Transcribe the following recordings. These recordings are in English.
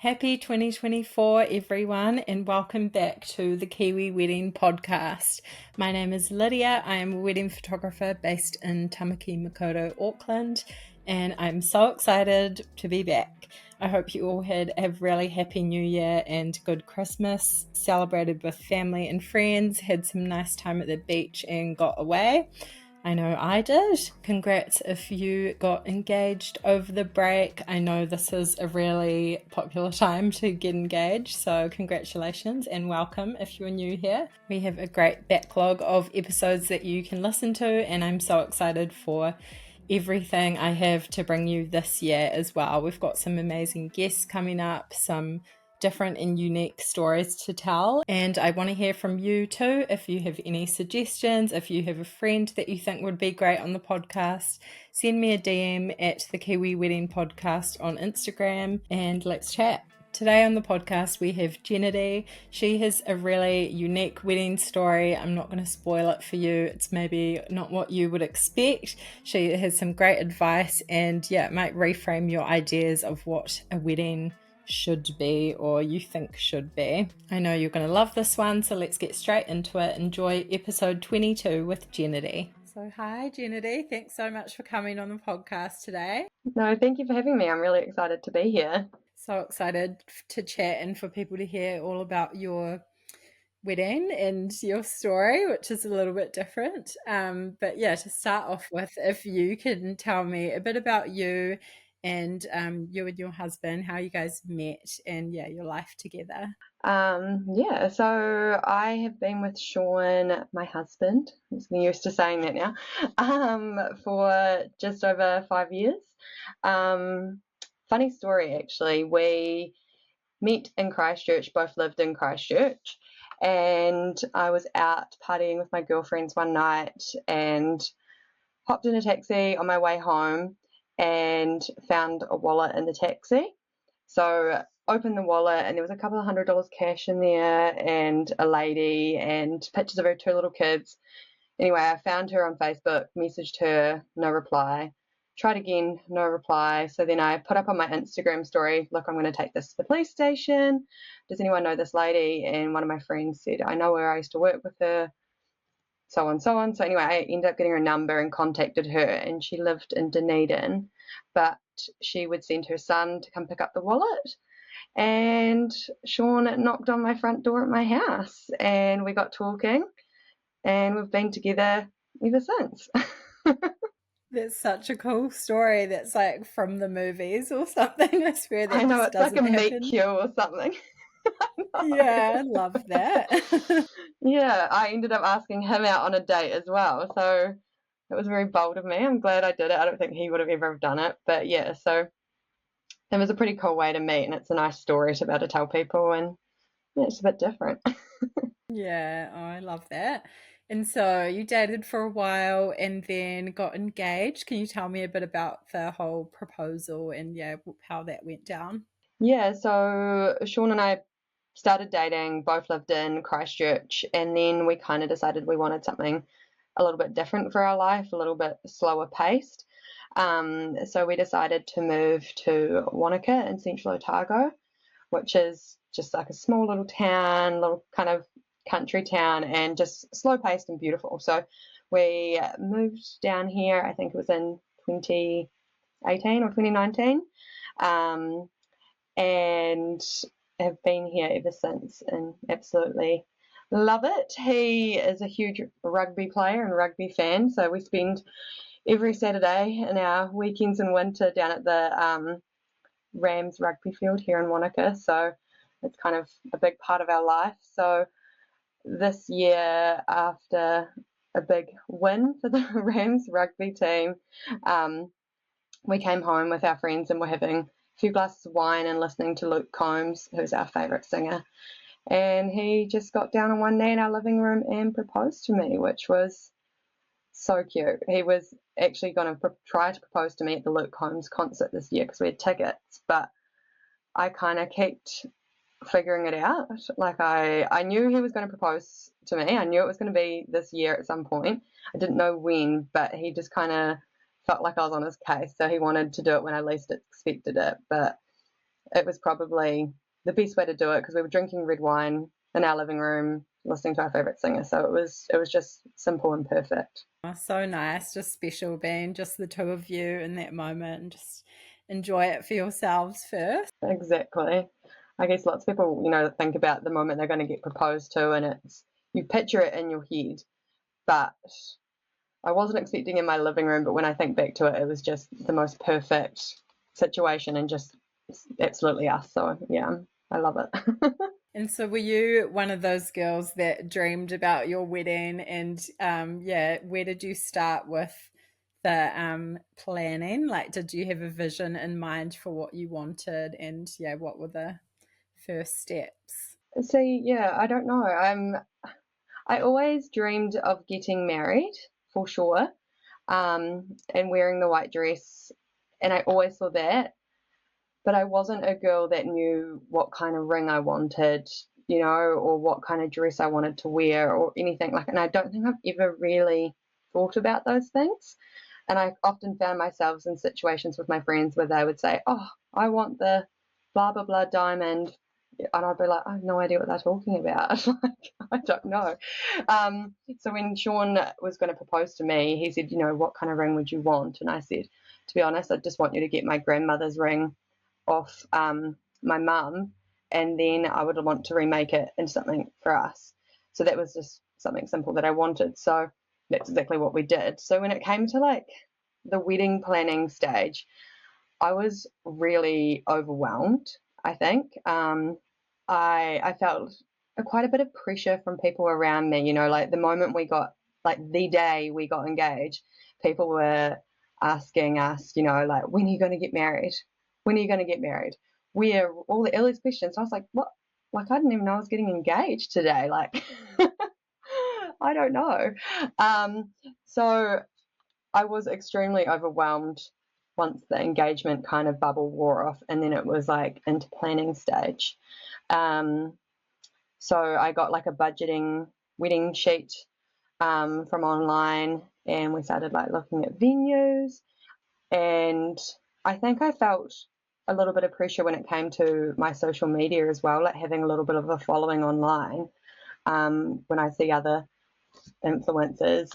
Happy 2024, everyone, and welcome back to the Kiwi Wedding Podcast. My name is Lydia. I am a wedding photographer based in Tamaki Makaurau, Auckland, and I'm so excited to be back. I hope you all had a really happy New Year and good Christmas, celebrated with family and friends, had some nice time at the beach and got away. I know I did. Congrats if you got engaged over the break. I know this is a really popular time to get engaged, so congratulations and welcome if you're new here. We have a great backlog of episodes that you can listen to, and I'm so excited for everything I have to bring you this year as well. We've got some amazing guests coming up, some different and unique stories to tell, and I want to hear from you too. If you have any suggestions, if you have a friend that you think would be great on the podcast, send me a DM at the Kiwi Wedding Podcast on Instagram and let's chat. Today on the podcast we have Gennady. She has a really unique wedding story. I'm not going to spoil it for you. It's maybe not what you would expect. She has some great advice and it might reframe your ideas of what a wedding should be or you think should be. I know you're going to love this one, so let's get straight into it. Enjoy episode 22 with Gennady. So hi Gennady, thanks so much for coming on the podcast today. No, thank you for having me. I'm really excited to be here. So excited to chat and for people to hear all about your wedding and your story, which is a little bit different. But to start off with, if you can tell me a bit about you and you and your husband, how you guys met and your life together. So I have been with Sean, my husband, I'm getting used to saying that now, for just over 5 years. Funny story, actually. We met in Christchurch, both lived in Christchurch, and I was out partying with my girlfriends one night and hopped in a taxi on my way home and found a wallet in the taxi. So opened the wallet and there was a couple of $100 cash in there and a lady and pictures of her two little kids. Anyway, I found her on Facebook, messaged her, no reply. Tried again, no reply. So then I put up on my Instagram story, look, I'm going to take this to the police station. Does anyone know this lady? And one of my friends said, I know her, I used to work with her, so on, so on. So anyway, I ended up getting her number and contacted her, and she lived in Dunedin, but she would send her son to come pick up the wallet. And Sean knocked on my front door at my house, and we got talking, and we've been together ever since. That's such a cool story. That's like from the movies or something. I swear that I know, just it's like doesn't a meet happen. cute or something. Yeah, I love that. Yeah, I ended up asking him out on a date as well, so it was very bold of me. I'm glad I did it. I don't think he would have ever done it, but yeah, so it was a pretty cool way to meet, and it's a nice story to be able to tell people, and yeah, it's a bit different. Yeah, oh, I love that. And so you dated for a while and then got engaged. Can you tell me a bit about the whole proposal and how that went down? Yeah, so Sean and I started dating, both lived in Christchurch, and then we kind of decided we wanted something a little bit different for our life, a little bit slower paced. So we decided to move to Wānaka in central Otago, which is just like a small little town, little kind of country town, and just slow paced and beautiful. So we moved down here, I think it was in 2018 or 2019, and have been here ever since and absolutely love it. He is a huge rugby player and rugby fan, so we spend every Saturday in our weekends in winter down at the Rams rugby field here in Wānaka, so it's kind of a big part of our life. So this year, after a big win for the Rams rugby team, we came home with our friends and we're having a few glasses of wine and listening to Luke Combs, who's our favourite singer. And he just got down on one knee in our living room and proposed to me, which was so cute. He was actually going to try to propose to me at the Luke Combs concert this year because we had tickets, but I kind of kept figuring it out. Like I knew he was going to propose to me. I knew it was going to be this year at some point. I didn't know when, but he just kind of felt like I was on his case. So he wanted to do it when I least expected it. But it was probably the best way to do it because we were drinking red wine in our living room, listening to our favourite singer. So it was just simple and perfect. Oh, so nice, just special being just the two of you in that moment and just enjoy it for yourselves first. Exactly. I guess lots of people, think about the moment they're going to get proposed to, and you picture it in your head, but I wasn't expecting in my living room, but when I think back to it, it was just the most perfect situation and just absolutely us. So yeah, I love it. And so were you one of those girls that dreamed about your wedding and where did you start with the planning? Like did you have a vision in mind for what you wanted and what were the first steps? See, yeah, I don't know. I always dreamed of getting married for sure, and wearing the white dress, and I always saw that. But I wasn't a girl that knew what kind of ring I wanted, or what kind of dress I wanted to wear or anything like. And I don't think I've ever really thought about those things. And I often found myself in situations with my friends where they would say, "Oh, I want the blah blah blah diamond," and I'd be like, "I have no idea what they're talking about." Like, I don't know. So when Sean was going to propose to me, he said, "What kind of ring would you want?" And I said, "To be honest, I just want you to get my grandmother's ring off my mum, and then I would want to remake it into something for us." So that was just something simple that I wanted. So that's exactly what we did. So when it came to like the wedding planning stage, I was really overwhelmed, I think. I felt quite a bit of pressure from people around me, like the moment we got, like the day we got engaged, people were asking us, like, when are you going to get married? When are you going to get married? Where all these questions. So I was like, what? Like, I didn't even know I was getting engaged today. Like, I don't know. So I was extremely overwhelmed once the engagement kind of bubble wore off, and then it was like into planning stage. So I got like a budgeting wedding sheet from online, and we started like looking at venues. And I think I felt a little bit of pressure when it came to my social media as well, like having a little bit of a following online. When I see other influencers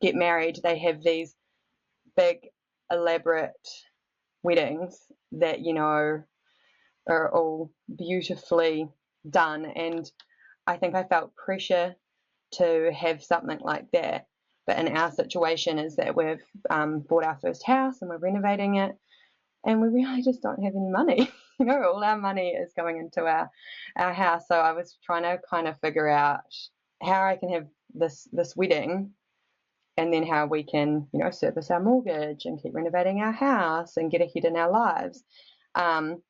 get married, they have these big, elaborate weddings that, are all beautifully done. And I think I felt pressure to have something like that. But in our situation is that we've bought our first house and we're renovating it, and we really just don't have any money. All our money is going into our house. So I was trying to kind of figure out how I can have this wedding, and then how we can, service our mortgage and keep renovating our house and get ahead in our lives. And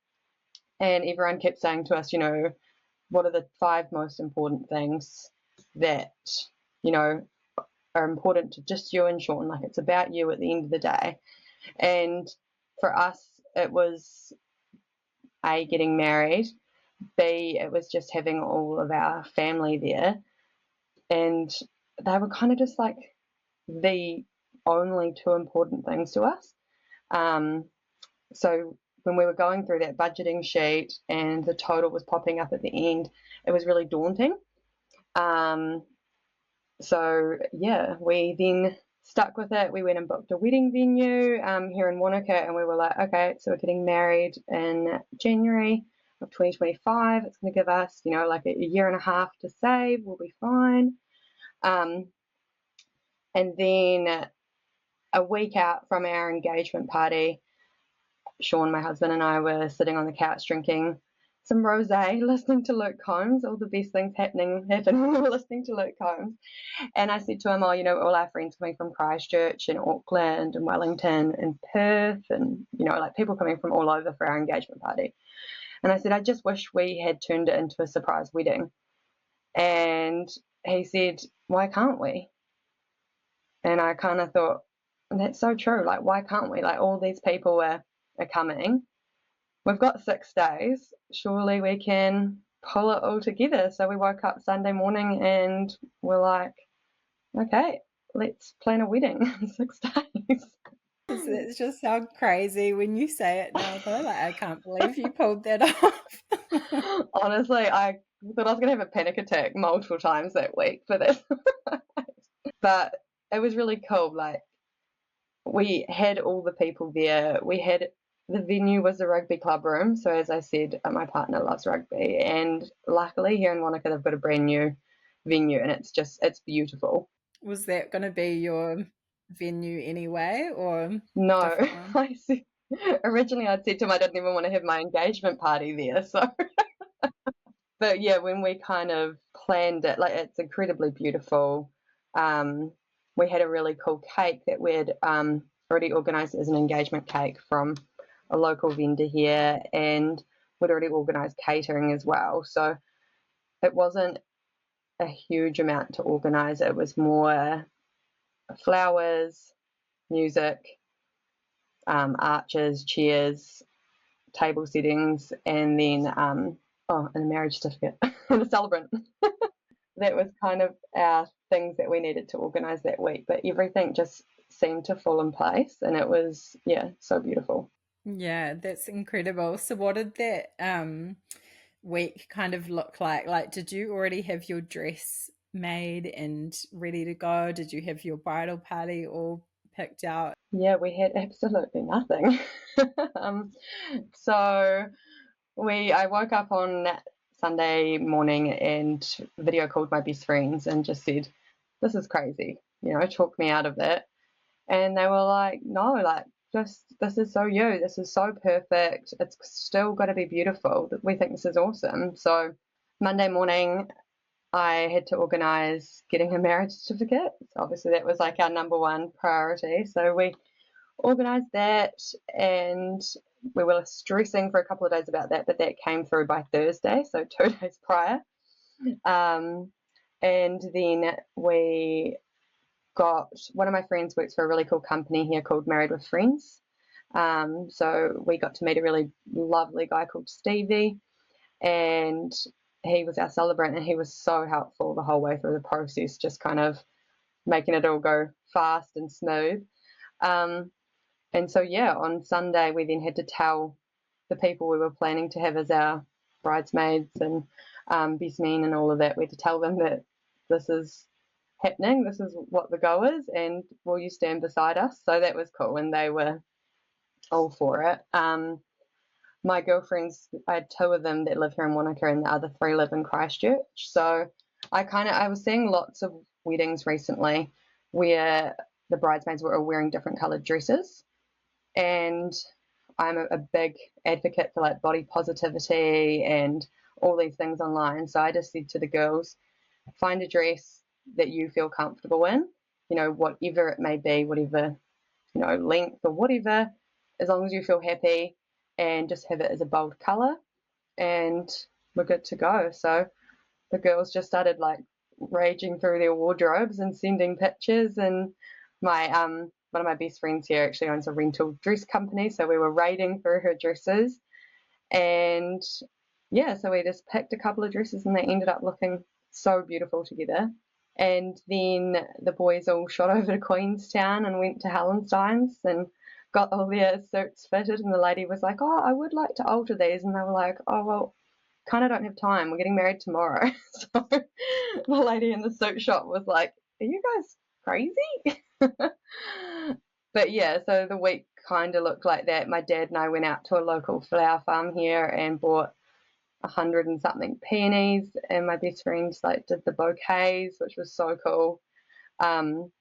everyone kept saying to us, what are the 5 most important things that, are important to just you and Sean? Like, it's about you at the end of the day. And for us, it was A, getting married, B, it was just having all of our family there. And they were kind of just like the only 2 important things to us. So when we were going through that budgeting sheet and the total was popping up at the end, it was really daunting. So yeah, we then stuck with it. We went and booked a wedding venue here in Wānaka, and we were like, okay, so we're getting married in January of 2025. It's going to give us, like a year and a half to save. We'll be fine. And then a week out from our engagement party, Sean, my husband, and I were sitting on the couch drinking some rosé, listening to Luke Combs. All the best things happened when we were listening to Luke Combs. And I said to him, all our friends coming from Christchurch and Auckland and Wellington and Perth, and, like people coming from all over for our engagement party. And I said, I just wish we had turned it into a surprise wedding. And he said, why can't we? And I kind of thought, that's so true. Like, why can't we? Like, all these people are coming. We've got 6 days. Surely we can pull it all together. So we woke up Sunday morning and we're like, okay, let's plan a wedding in 6 days. It's just so crazy when you say it now, though. Like, I can't believe you pulled that off. Honestly, I thought I was going to have a panic attack multiple times that week for this. But it was really cool. Like, we had all the people there. The venue was the rugby club room. So as I said, my partner loves rugby, and luckily here in Wānaka they've got a brand new venue, and it's beautiful. Was that going to be your venue anyway, or No, different one? originally I'd said to him I didn't even want to have my engagement party there. So, but yeah, when we kind of planned it, like it's incredibly beautiful. Um, we had a really cool cake that we'd already organised as an engagement cake from a local vendor here, and we'd already organised catering as well. So it wasn't a huge amount to organise. It was more flowers, music, arches, chairs, table settings, and then and a marriage certificate and a celebrant. That was kind of our things that we needed to organise that week, but everything just seemed to fall in place, and it was so beautiful. Yeah, that's incredible. So what did that week kind of look like? Like, did you already have your dress made and ready to go? Did you have your bridal party all picked out? Yeah, we had absolutely nothing. um, so I woke up on Sunday morning and video called my best friends and just said, "This is crazy," talk me out of it. And they were like, "No, like, just this is so you. This is so perfect. It's still going to be beautiful. We think this is awesome." So Monday morning, I had to organise getting a marriage certificate. So obviously, that was like our number one priority. So we organised that, and we were stressing for a couple of days about that, but that came through by Thursday, so 2 days prior. Um, and then we got one of my friends works for a really cool company here called Married with Friends. So we got to meet a really lovely guy called Stevie, and he was our celebrant, and he was so helpful the whole way through the process, just kind of making it all go fast and smooth. Um, and so, yeah, on Sunday, we then had to tell the people we were planning to have as our bridesmaids and best men and all of that, we had to tell them that this is happening, this is what the go is, and will you stand beside us? So that was cool, and they were all for it. My girlfriends, I had 2 of them that live here in Wānaka, and the other 3 live in Christchurch. So I was seeing lots of weddings recently where the bridesmaids were all wearing different coloured dresses, and I'm a big advocate for like body positivity and all these things online. So I just said to the girls, find a dress that you feel comfortable in, whatever it may be, whatever, length or whatever, as long as you feel happy, and just have it as a bold colour, and we're good to go. So the girls just started like raging through their wardrobes and sending pictures, and my one of my best friends here actually owns a rental dress company, so we were raiding through her dresses, and yeah, so we just picked a couple of dresses and they ended up looking so beautiful together. And then the boys all shot over to Queenstown and went to Hallenstein's and got all their suits fitted, and the lady was like, "Oh, I would like to alter these," and they were like, "Oh, well, kind of don't have time, we're getting married tomorrow." So the lady in the suit shop was like, "Are you guys crazy?" But yeah, so the week kind of looked like that. My dad and I went out to a local flower farm here and bought 100 and something peonies, and my best friends like did the bouquets, which was so cool. And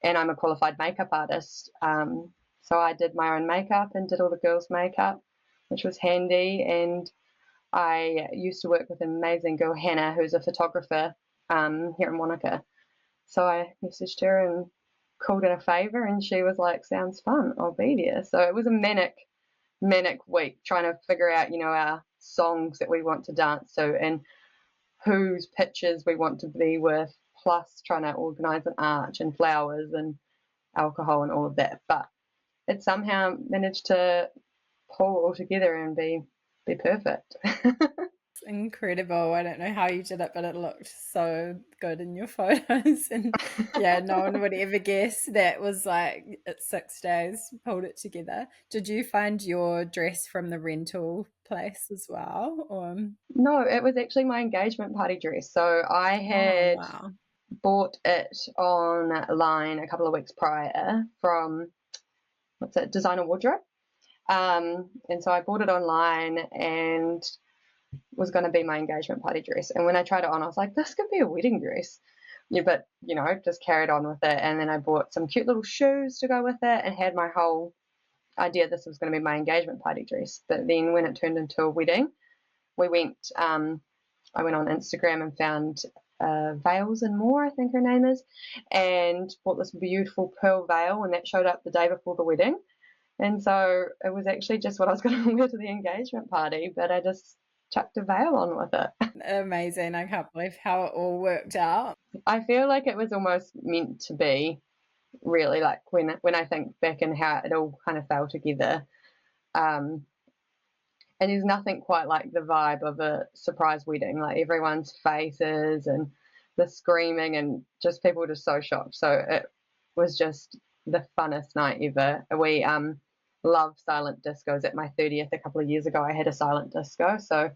I'm a qualified makeup artist, so I did my own makeup and did all the girls' makeup, which was handy. And I used to work with an amazing girl, Hannah, who's a photographer here in Wānaka. So I messaged her and called in a favour, and she was like, "Sounds fun, I'll be there." So it was a manic week trying to figure out, our songs that we want to dance to and whose pictures we want to be with, plus trying to organise an arch and flowers and alcohol and all of that. But it somehow managed to pull all together and be perfect. Incredible. I don't know how you did it, but it looked so good in your photos. And yeah, no one would ever guess that was like it's 6 days, pulled it together. Did you find your dress from the rental place as well? Or No, it was actually my engagement party dress. So I oh had wow. bought it online a couple of weeks prior from, what's it, Designer Wardrobe. And so I bought it online and was going to be my engagement party dress. And when I tried it on, I was like, this could be a wedding dress. Yeah, but just carried on with it. And then I bought some cute little shoes to go with it and had my whole idea this was going to be my engagement party dress. But then when it turned into a wedding, we went, I went on Instagram and found Veils and More, I think her name is, and bought this beautiful pearl veil, and that showed up the day before the wedding. And so it was actually just what I was going to wear to the engagement party, but I just chucked a veil on with it. Amazing. I can't believe how it all worked out. I feel like it was almost meant to be, really, like when I think back and how it all kind of fell together. Um, and there's nothing quite like the vibe of a surprise wedding, like everyone's faces and the screaming and just people were just so shocked. So it was just the funnest night ever. We love silent discos. At my 30th a couple of years ago, I had a silent disco. So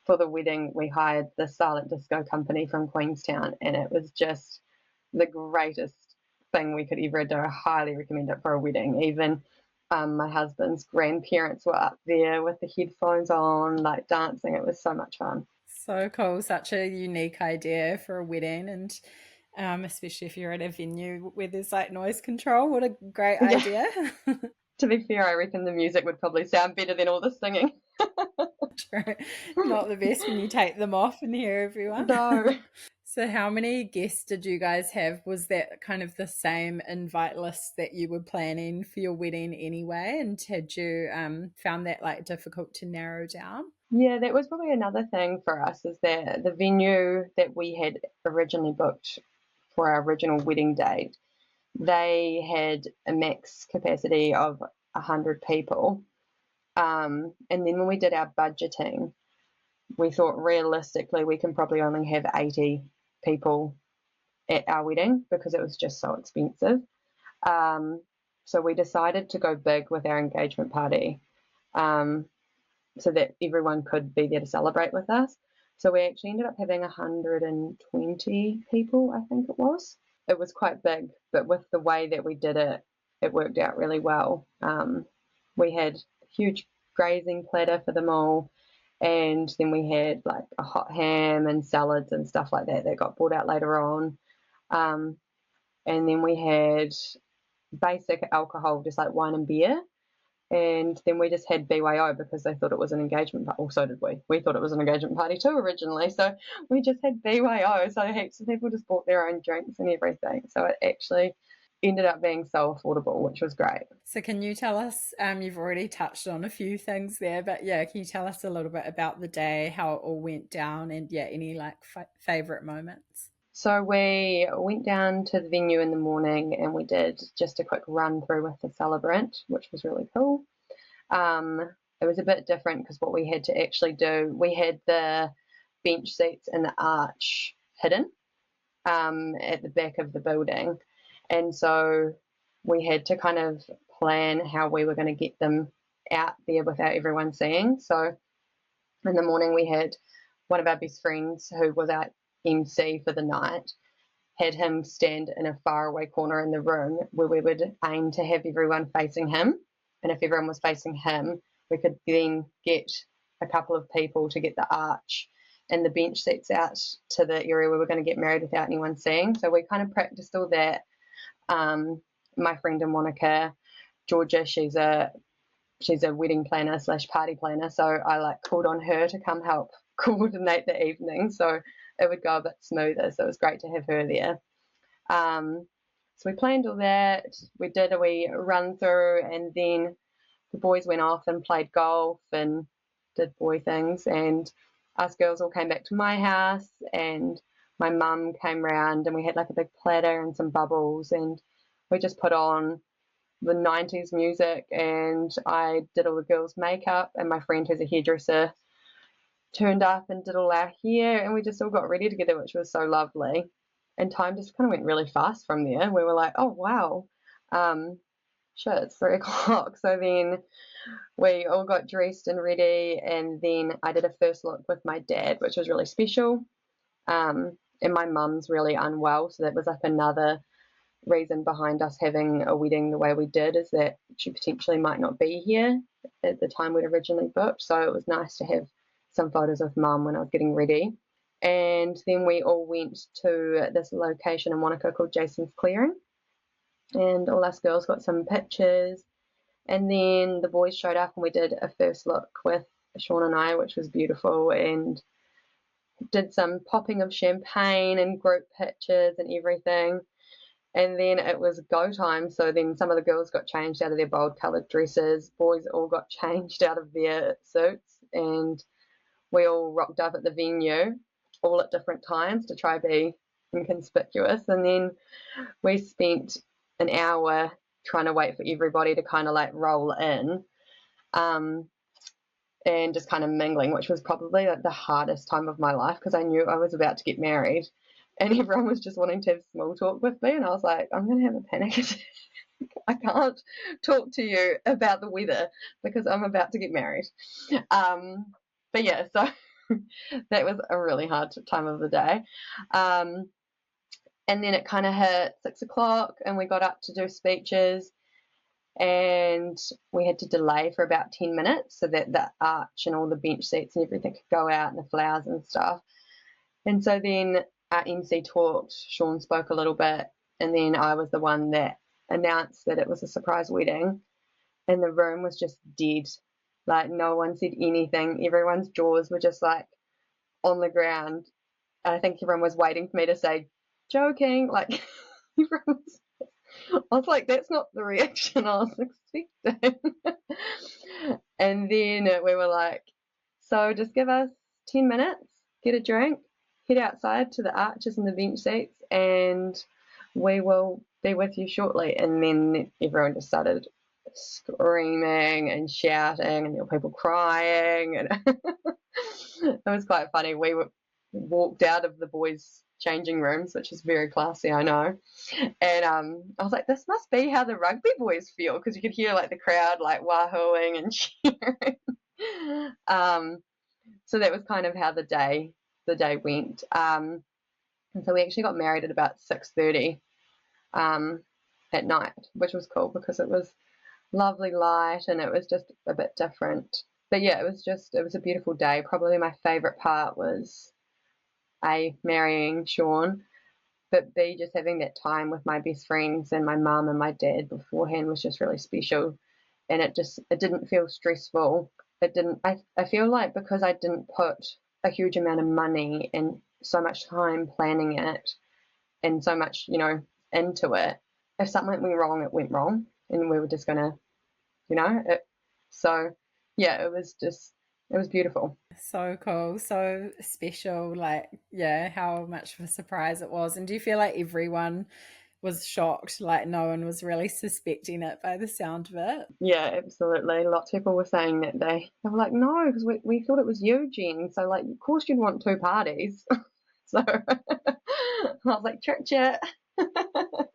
for the wedding, we hired the silent disco company from Queenstown, and it was just the greatest thing we could ever do. I highly recommend it for a wedding. Even my husband's grandparents were up there with the headphones on, like dancing. It was so much fun. So cool. Such a unique idea for a wedding. And especially if you're at a venue where there's like noise control. What a great Yeah, idea. to be fair, I reckon the music would probably sound better than all the singing. True. Not the best when you take them off and hear everyone. No. So, how many guests did you guys have? Was that kind of the same invite list that you were planning for your wedding anyway? And had you found that like difficult to narrow down? Yeah, that was probably another thing for us, is that the venue that we had originally booked for our original wedding date, they had a max capacity of 100 people. And then when we did our budgeting, we thought realistically we can probably only have 80 people at our wedding because it was just so expensive. Um, so we decided to go big with our engagement party, so that everyone could be there to celebrate with us. So we actually ended up having 120 people, I think it was. It was quite big, but with the way that we did it, it worked out really well. We had a huge grazing platter for them all, and then we had like a hot ham and salads and stuff like that that got brought out later on. And then we had basic alcohol, just like wine and beer. And then we just had BYO because they thought it was an engagement party. Well, so did we. We thought it was an engagement party too originally. So we just had BYO. So heaps of people just bought their own drinks and everything. So it actually ended up being so affordable, which was great. So, can you tell us? You've already touched on a few things there, but yeah, can you tell us a little bit about the day, how it all went down, and yeah, any like favorite moments? So we went down to the venue in the morning and we did just a quick run through with the celebrant, which was really cool. It was a bit different because what we had to actually do, we had the bench seats in the arch hidden at the back of the building. And so we had to kind of plan how we were going to get them out there without everyone seeing. So in the morning, we had one of our best friends who was our MC for the night, had him stand in a faraway corner in the room where we would aim to have everyone facing him. And if everyone was facing him, we could then get a couple of people to get the arch and the bench seats out to the area where we're going to get married without anyone seeing. So we kind of practiced all that. My friend in Wānaka, Georgia, she's a wedding planner / party planner. So I like called on her to come help coordinate the evening so it would go a bit smoother. So it was great to have her there. So we planned all that. We did a wee run through, and then the boys went off and played golf and did boy things. And us girls all came back to my house, and my mum came round, and we had like a big platter and some bubbles, and we just put on the 90s music, and I did all the girls' makeup, and my friend who's a hairdresser turned up and did all our hair, and we just all got ready together, which was so lovely. And time just kind of went really fast from there. We were like, oh wow, shit, it's 3 o'clock. So then we all got dressed and ready, and then I did a first look with my dad, which was really special. And my mum's really unwell, so that was like another reason behind us having a wedding the way we did, is that she potentially might not be here at the time we'd originally booked. So it was nice to have some photos of mum when I was getting ready. And then we all went to this location in Wānaka called Jason's Clearing, and all us girls got some pictures. And then the boys showed up and we did a first look with Sean and I, which was beautiful, and did some popping of champagne and group pictures and everything. And then it was go time. So then some of the girls got changed out of their bold coloured dresses. Boys all got changed out of their suits. And we all rocked up at the venue, all at different times to try to be inconspicuous. And then we spent an hour trying to wait for everybody to kind of like roll in, and just kind of mingling, which was probably like the hardest time of my life, because I knew I was about to get married and everyone was just wanting to have small talk with me, and I was like, I'm going to have a panic attack. I can't talk to you about the weather because I'm about to get married. But yeah, so that was a really hard time of the day. And then it kind of hit 6 o'clock and we got up to do speeches, and we had to delay for about 10 minutes so that the arch and all the bench seats and everything could go out and the flowers and stuff. And so then our MC talked, Sean spoke a little bit, and then I was the one that announced that it was a surprise wedding, and the room was just dead. Like, no one said anything. Everyone's jaws were just like on the ground. And I think everyone was waiting for me to say, joking. Like, everyone was, I was like, that's not the reaction I was expecting. And then we were like, so just give us 10 minutes, get a drink, head outside to the arches and the bench seats, and we will be with you shortly. And then everyone just started screaming and shouting, and there were people crying, and it was quite funny. We walked out of the boys' changing rooms, which is very classy, I know. And I was like, this must be how the rugby boys feel, because you could hear like the crowd like wahooing and cheering. So that was kind of how the day went. And so we actually got married at about 6:30 at night, which was cool because it was lovely light and it was just a bit different. But yeah, it was a beautiful day. Probably my favourite part was A, marrying Sean, but B, just having that time with my best friends and my mum and my dad beforehand was just really special. And it didn't feel stressful. I feel like because I didn't put a huge amount of money and so much time planning it and so much, into it, if something went wrong, it went wrong, and we were just gonna, so yeah, it was beautiful. So cool, so special. Like, yeah, how much of a surprise it was. And do you feel like everyone was shocked, like no one was really suspecting it by the sound of it? Yeah, absolutely. Lots of people were saying that they were like, no, because we thought it was you, Jen. So like, of course you'd want two parties. So I was like, trick chat.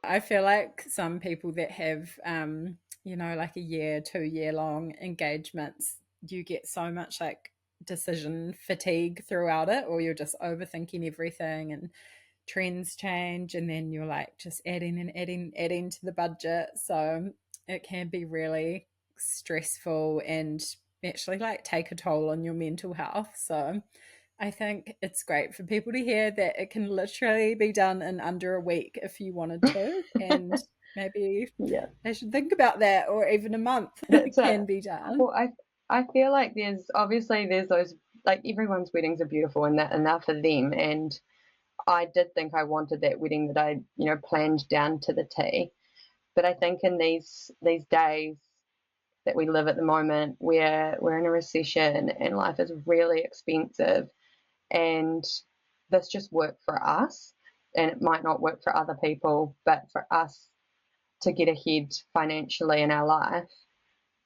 I feel like some people that have, like a year, 2 year long engagements, you get so much like decision fatigue throughout it, or you're just overthinking everything and trends change, and then you're like just adding and adding to the budget. So it can be really stressful and actually like take a toll on your mental health. So I think it's great for people to hear that it can literally be done in under a week if you wanted to. And maybe Yeah, they should think about that, or even a month that's it. can be done. Well, I feel like there's those, like, everyone's weddings are beautiful and they're for them. And I did think I wanted that wedding that I, planned down to the T. But I think in these days that we live at the moment, where we're in a recession and life is really expensive, and this just worked for us, and it might not work for other people, but for us to get ahead financially in our life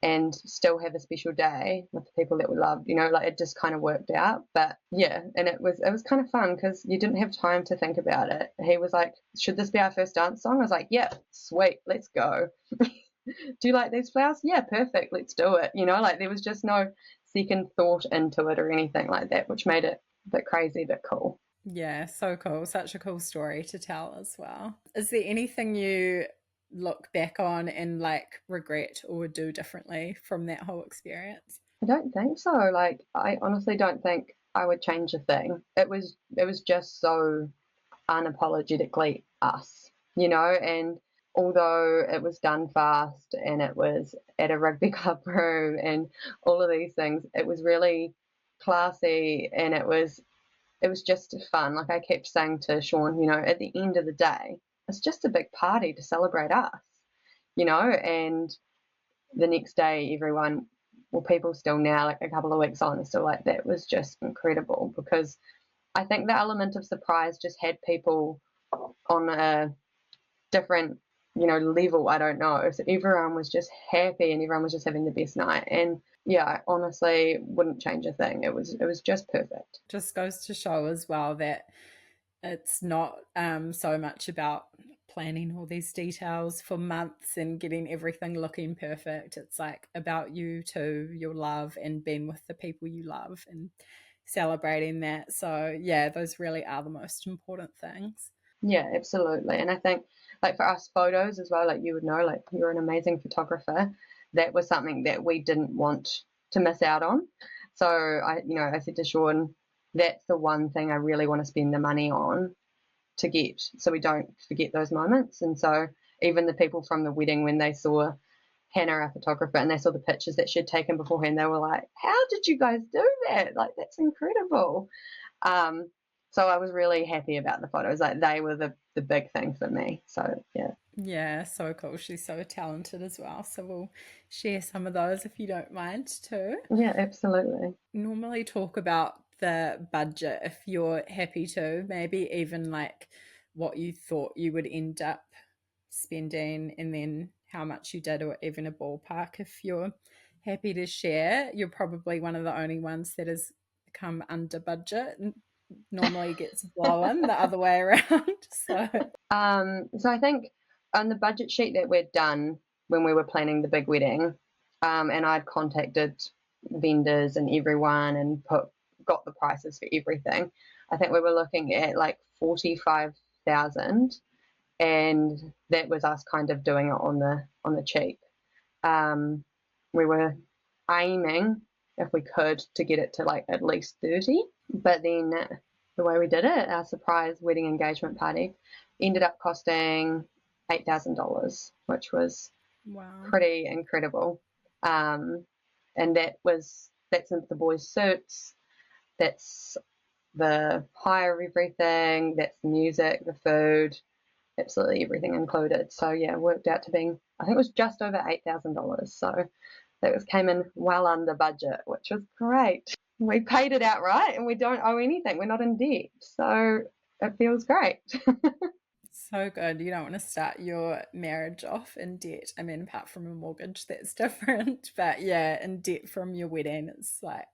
and still have a special day with the people that we loved, you know, like it just kind of worked out. But yeah, and it was kind of fun because you didn't have time to think about it. He was like, should this be our first dance song? I was like, yeah, sweet, let's go. Do you like these flowers? Yeah, perfect, let's do it. You know, like there was just no second thought into it or anything like that, which made it a bit crazy, but cool. Yeah, so cool. Such a cool story to tell as well. Is there anything you look back on and like regret or would do differently from that whole experience? I don't think so. Like I honestly don't think I would change a thing. It was just so unapologetically us, you know, and although it was done fast and it was at a rugby club room and all of these things, it was really classy and it was just fun. Like I kept saying to Sean, you know, at the end of the day, it's just a big party to celebrate us, you know, and the next day everyone, well, people still now, like a couple of weeks on, are still like, that was just incredible, because I think the element of surprise just had people on a different, you know, level. I don't know. So everyone was just happy and everyone was just having the best night. And yeah, I honestly wouldn't change a thing. It was just perfect. Just goes to show as well that it's not so much about planning all these details for months and getting everything looking perfect. It's like about you too, your love, and being with the people you love and celebrating that. So yeah, those really are the most important things. Yeah, absolutely. And I think, like for us photos as well, like you would know, like you're an amazing photographer. That was something that we didn't want to miss out on. So I said to Sean, that's the one thing I really want to spend the money on to get, so we don't forget those moments. And so even the people from the wedding, when they saw Hannah, our photographer, and they saw the pictures that she'd taken beforehand, they were like, how did you guys do that? Like, that's incredible. Um, so I was really happy about the photos. Like they were the big thing for me. So yeah. Yeah, so cool. She's so talented as well. So we'll share some of those if you don't mind too. Yeah, absolutely. Normally talk about the budget if you're happy to, maybe even like what you thought you would end up spending and then how much you did, or even a ballpark if you're happy to share. You're probably one of the only ones that has come under budget. Normally gets blown the other way around. So So I think on the budget sheet that we'd done when we were planning the big wedding, and I'd contacted vendors and everyone and got the prices for everything, I think we were looking at like 45,000, and that was us kind of doing it on the cheap. We were aiming, if we could, to get it to like at least 30, but then the way we did it, our surprise wedding engagement party ended up costing $8,000, which was wow. pretty incredible. And that's the boys' suits, that's the hire of everything, that's the music, the food, absolutely everything included. So yeah, it worked out to being, I think it was just over $8,000. So came in well under budget, which was great. We paid it outright and we don't owe anything. We're not in debt. So it feels great. So good. You don't want to start your marriage off in debt. I mean, apart from a mortgage, that's different. But yeah, in debt from your wedding, it's like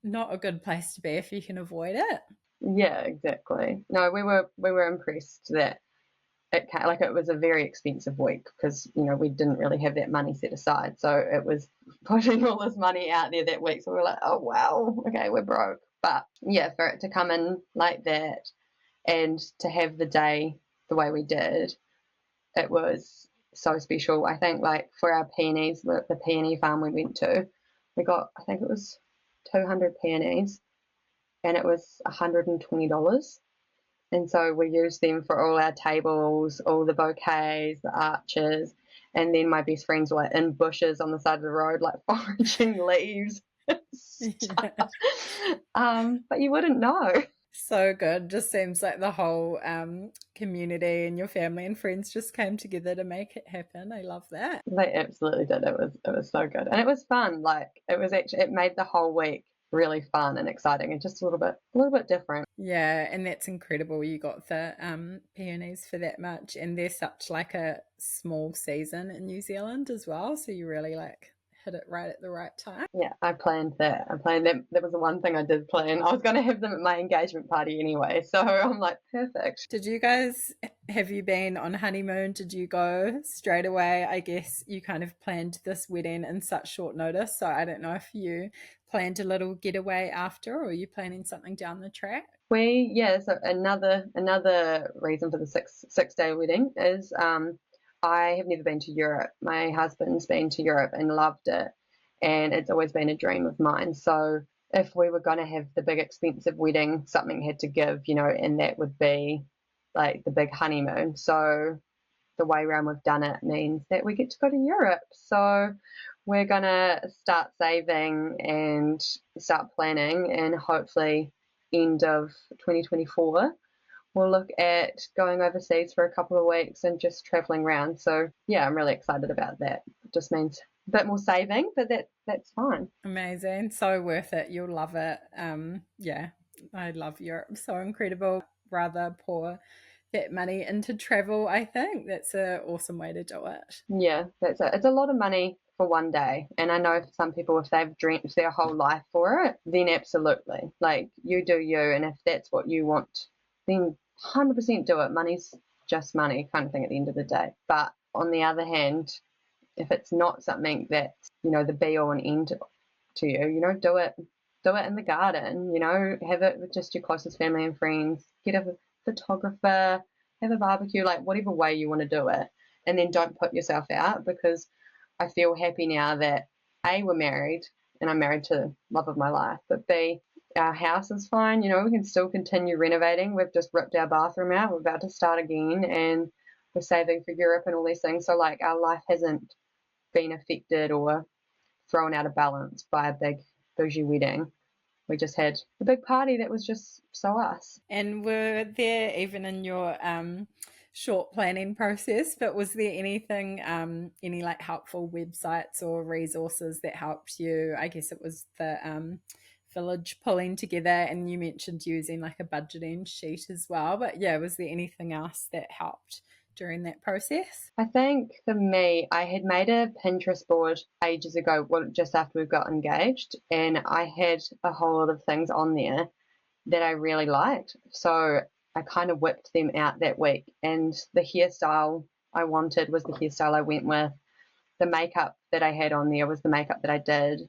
not a good place to be if you can avoid it. Yeah, exactly. No, we were impressed that it was a very expensive week because we didn't really have that money set aside. So it was putting all this money out there that week. So we were like, oh wow, okay, we're broke. But yeah, for it to come in like that and to have the day the way we did, it was so special. I think like for our peonies, the peony farm we went to, we got, I think it was 200 peonies and it was $120. And so we used them for all our tables, all the bouquets, the arches. And then my best friends were like in bushes on the side of the road, like foraging leaves and Yeah. stuff. But you wouldn't know. So good. Just seems like the whole community and your family and friends just came together to make it happen. I love that. They absolutely did. It was so good. And it was fun. Like it made the whole week really fun and exciting and just a little bit different. Yeah, and that's incredible. You got the peonies for that much, and they're such like a small season in New Zealand as well. So you really like hit it right at the right time. Yeah, I planned that. That was the one thing I did plan. I was going to have them at my engagement party anyway, so I'm like, perfect. Have you been on honeymoon? Did you go straight away? I guess you kind of planned this wedding in such short notice, so I don't know if you planned a little getaway after, or are you planning something down the track? So another reason for the six-day wedding is I have never been to Europe. My husband's been to Europe and loved it, and it's always been a dream of mine. So if we were going to have the big expensive wedding, something had to give, and that would be like the big honeymoon. So the way around we've done it means that we get to go to Europe. So we're going to start saving and start planning, and hopefully end of 2024 we'll look at going overseas for a couple of weeks and just traveling around. So yeah, I'm really excited about that. It just means a bit more saving, but that's fine. Amazing. So worth it. You'll love it. Yeah, I love Europe. So incredible. Rather pour that money into travel. I think that's an awesome way to do it. Yeah, that's it. It's a lot of money for one day. And I know for some people, if they've dreamt their whole life for it, then absolutely. Like, you do you, and if that's what you want, then 100% do it. Money's just money kind of thing at the end of the day. But on the other hand, if it's not something that's, the be all and end to you, do it. Do it in the garden, have it with just your closest family and friends. Get a photographer, have a barbecue, like whatever way you want to do it. And then don't put yourself out, because I feel happy now that A, we're married and I'm married to the love of my life, but B, our house is fine. We can still continue renovating. We've just ripped our bathroom out. We're about to start again, and we're saving for Europe and all these things. So like our life hasn't been affected or thrown out of balance by a big bougie wedding. We just had a big party that was just so us. And were there, even in your short planning process, but was there anything, any like helpful websites or resources that helped you? I guess it was the village pulling together, and you mentioned using like a budgeting sheet as well. But yeah, was there anything else that helped during that process? I think for me, I had made a Pinterest board ages ago, just after we got engaged, and I had a whole lot of things on there that I really liked. So I kind of whipped them out that week, and the hairstyle I wanted was the hairstyle I went with. The makeup that I had on there was the makeup that I did,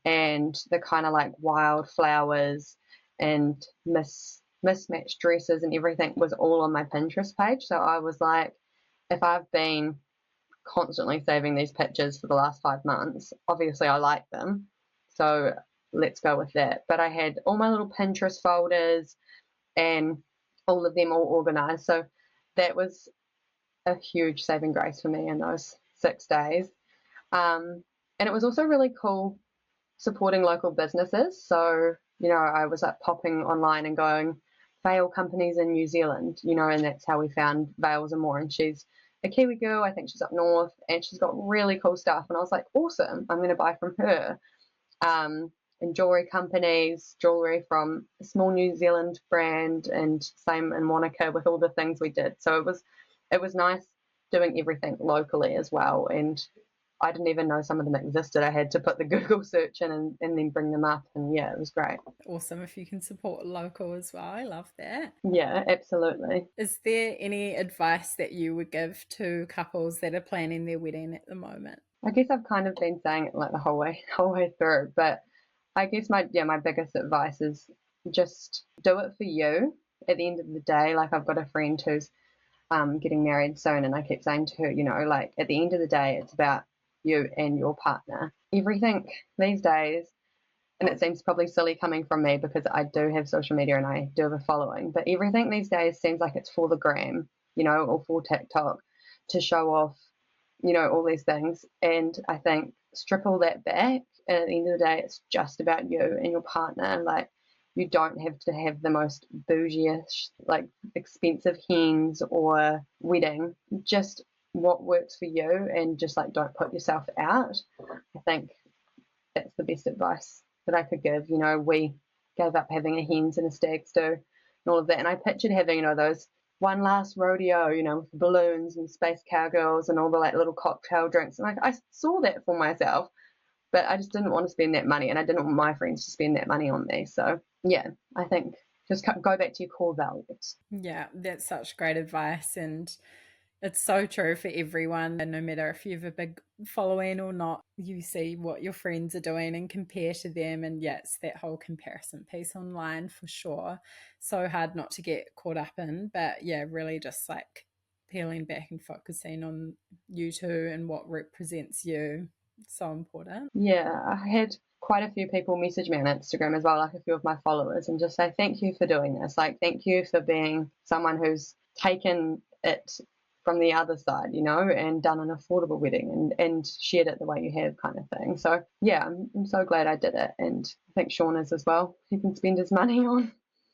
and the kind of like wildflowers and mismatched dresses and everything was all on my Pinterest page. So I was like, if I've been constantly saving these pictures for the last 5 months, obviously I like them. So let's go with that. But I had all my little Pinterest folders and all of them all organized. So that was a huge saving grace for me in those 6 days. And it was also really cool supporting local businesses. So, I was like popping online and going, veil companies in New Zealand, and that's how we found Veils and More. And she's a Kiwi girl, I think she's up north, and she's got really cool stuff. And I was like, awesome, I'm going to buy from her. And jewelry companies, jewelry from a small New Zealand brand, and same in Wānaka with all the things we did. So it was nice doing everything locally as well. And I didn't even know some of them existed. I had to put the Google search in and then bring them up. And yeah, it was great. Awesome if you can support local as well. I love that. Yeah, absolutely. Is there any advice that you would give to couples that are planning their wedding at the moment? I guess I've kind of been saying it like the whole way through, but I guess my biggest advice is just do it for you. At the end of the day, like I've got a friend who's getting married soon, and I keep saying to her, like at the end of the day, it's about you and your partner. Everything these days, and it seems probably silly coming from me because I do have social media and I do have a following, but everything these days seems like it's for the gram, or for TikTok to show off, all these things. And I think strip all that back, and at the end of the day, it's just about you and your partner. Like, you don't have to have the most bougie-ish, like expensive hens or wedding. Just what works for you, and just like don't put yourself out. I think that's the best advice that I could give. We gave up having a hens and a stag's do and all of that, and I pictured having those one last rodeo, with balloons and space cowgirls and all the like little cocktail drinks, and like I saw that for myself, but I just didn't want to spend that money, and I didn't want my friends to spend that money on me. So yeah, I think just go back to your core values. Yeah, that's such great advice. And it's so true for everyone. And no matter if you have a big following or not, you see what your friends are doing and compare to them. And yeah, it's that whole comparison piece online for sure. So hard not to get caught up in. But yeah, really just like peeling back and focusing on you two and what represents you. So important. Yeah, I had quite a few people message me on Instagram as well, like a few of my followers, and just say thank you for doing this. Like, thank you for being someone who's taken it from the other side, you know, and done an affordable wedding and shared it the way you have, kind of thing. So yeah, I'm so glad I did it, and I think Sean is as well. He can spend his money on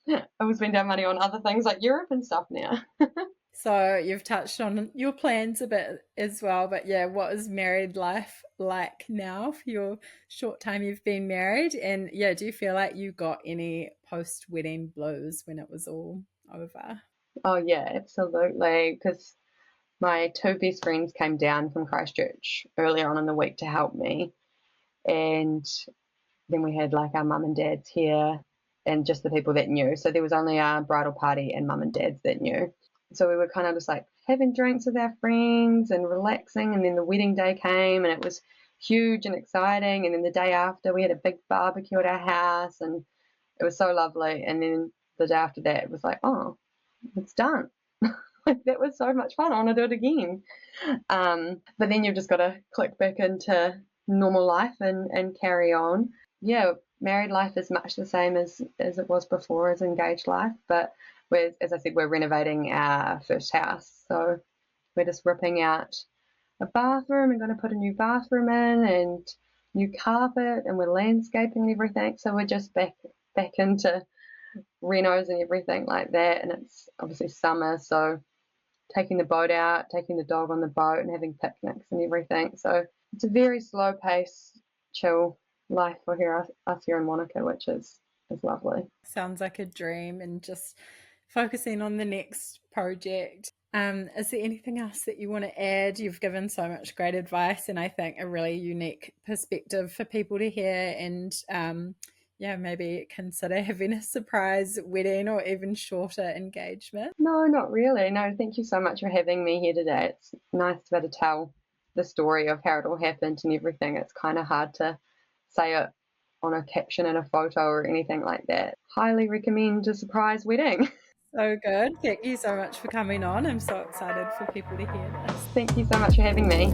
I will spend our money on other things like Europe and stuff now. So you've touched on your plans a bit as well, but yeah, what is married life like now for your short time you've been married? And yeah, do you feel like you got any post-wedding blues when it was all over? Oh yeah, absolutely. Because my two best friends came down from Christchurch earlier on in the week to help me, and then we had like our mum and dads here and just the people that knew. So there was only our bridal party and mum and dads that knew. So we were kind of just like having drinks with our friends and relaxing. And then the wedding day came and it was huge and exciting. And then the day after, we had a big barbecue at our house and it was so lovely. And then the day after that, it was like, oh, it's done. Like, that was so much fun. I want to do it again. But then you've just got to click back into normal life and carry on. Yeah, married life is much the same as it was before as engaged life, but as I said, we're renovating our first house, so we're just ripping out a bathroom and going to put a new bathroom in and new carpet, and we're landscaping and everything. So we're just back into renos and everything like that, and it's obviously summer, so taking the boat out, taking the dog on the boat, and having picnics and everything. So it's a very slow pace, chill life for us here in Wānaka, which is lovely. Sounds like a dream, and just focusing on the next project. Is there anything else that you want to add? You've given so much great advice, and I think a really unique perspective for people to hear. And yeah, maybe consider having a surprise wedding or even shorter engagement. No, not really. No, thank you so much for having me here today. It's nice to be able to tell the story of how it all happened and everything. It's kind of hard to say it on a caption and a photo or anything like that. Highly recommend a surprise wedding. So good. Thank you so much for coming on. I'm so excited for people to hear this. Thank you so much for having me.